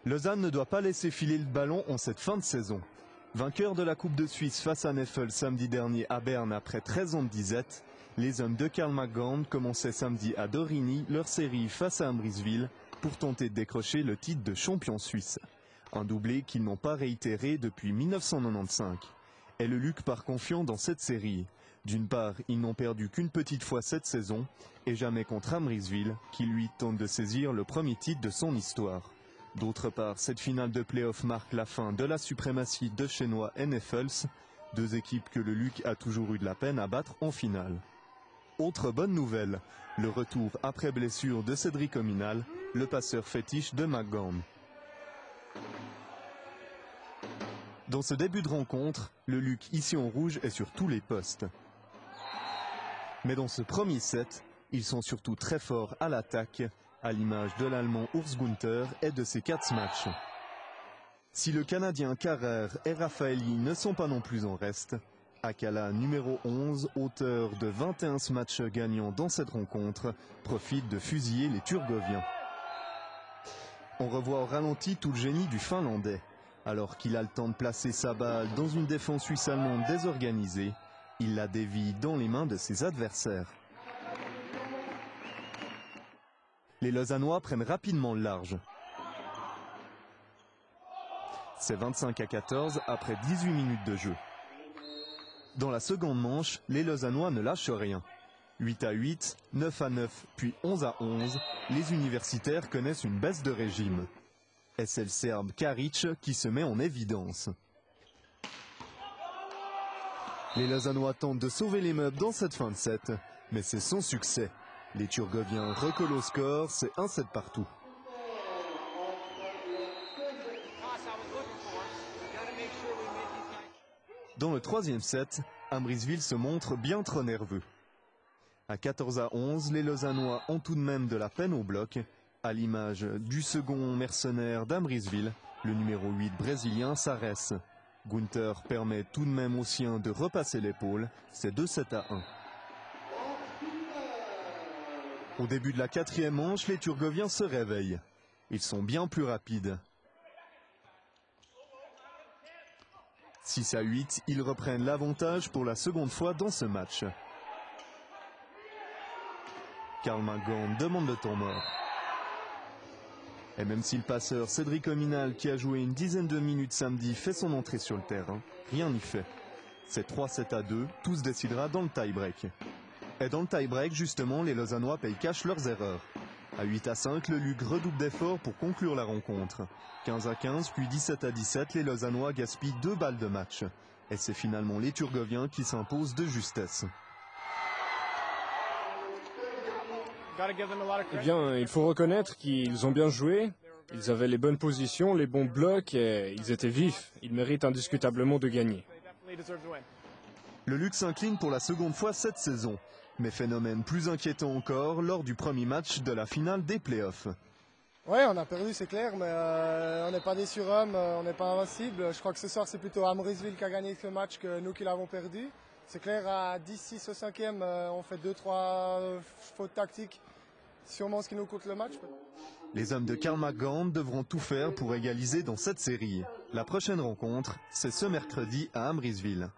Lausanne ne doit pas laisser filer le ballon en cette fin de saison. Vainqueur de la Coupe de Suisse face à Neffel samedi dernier à Berne après 13 ans de disette, les hommes de Karl McGowan commençaient samedi à Dorigny leur série face à Ambrisville pour tenter de décrocher le titre de champion suisse. Un doublé qu'ils n'ont pas réitéré depuis 1995. Et le Luc part confiant dans cette série. D'une part, ils n'ont perdu qu'une petite fois cette saison et jamais contre Ambrisville qui lui tente de saisir le premier titre de son histoire. D'autre part, cette finale de play-off marque la fin de la suprématie de Chenois et Neffels, deux équipes que le Luc a toujours eu de la peine à battre en finale. Autre bonne nouvelle, le retour après blessure de Cédric Ominal, le passeur fétiche de McGowan. Dans ce début de rencontre, le Luc ici en rouge est sur tous les postes. Mais dans ce premier set, ils sont surtout très forts à l'attaque, à l'image de l'Allemand Urs Günther et de ses 4 matchs. Si le Canadien Carrer et Raffaelli ne sont pas non plus en reste, Akala, numéro 11, auteur de 21 matchs gagnants dans cette rencontre, profite de fusiller les Turgoviens. On revoit au ralenti tout le génie du Finlandais. Alors qu'il a le temps de placer sa balle dans une défense suisse-allemande désorganisée, il la dévie dans les mains de ses adversaires. Les Lausannois prennent rapidement le large. C'est 25-14 après 18 minutes de jeu. Dans la seconde manche, les Lausannois ne lâchent rien. 8-8, 9-9, puis 11-11, les universitaires connaissent une baisse de régime. Et c'est le Serbe Karic qui se met en évidence. Les Lausannois tentent de sauver les meubles dans cette fin de set, mais c'est sans succès. Les Turgoviens recollent au score, c'est 1-7 partout. Dans le troisième set, Ambrisville se montre bien trop nerveux. À 14-11, les Lausannois ont tout de même de la peine au bloc, à l'image du second mercenaire d'Ambrisville, le numéro 8 brésilien Sarès. Günther permet tout de même aux siens de repasser l'épaule, c'est 2-7-1. Au début de la quatrième manche, les Turgoviens se réveillent. Ils sont bien plus rapides. 6-8, ils reprennent l'avantage pour la seconde fois dans ce match. Karl McGowan demande le temps mort. Et même si le passeur Cédric Ominal, qui a joué une dizaine de minutes samedi, fait son entrée sur le terrain, rien n'y fait. C'est 3-7-2, tout se décidera dans le tie-break. Et dans le tie-break, justement, les Lausannois payent cash leurs erreurs. À 8-5, le Luc redouble d'efforts pour conclure la rencontre. 15-15, puis 17-17, les Lausannois gaspillent 2 balles de match. Et c'est finalement les Turgoviens qui s'imposent de justesse. Eh bien, il faut reconnaître qu'ils ont bien joué, ils avaient les bonnes positions, les bons blocs et ils étaient vifs. Ils méritent indiscutablement de gagner. Le Luc s'incline pour la seconde fois cette saison, mais phénomène plus inquiétant encore lors du premier match de la finale des playoffs. Oui, on a perdu, c'est clair, mais on n'est pas des surhommes, on n'est pas invincible. Je crois que ce soir, c'est plutôt Ambrisville qui a gagné ce match que nous qui l'avons perdu. C'est clair, à 10-6 au 5e, on fait 2-3 fautes tactiques. Sûrement ce qui nous coûte le match. Les hommes de Karl McGowan devront tout faire pour égaliser dans cette série. La prochaine rencontre, c'est ce mercredi à Ambrisville.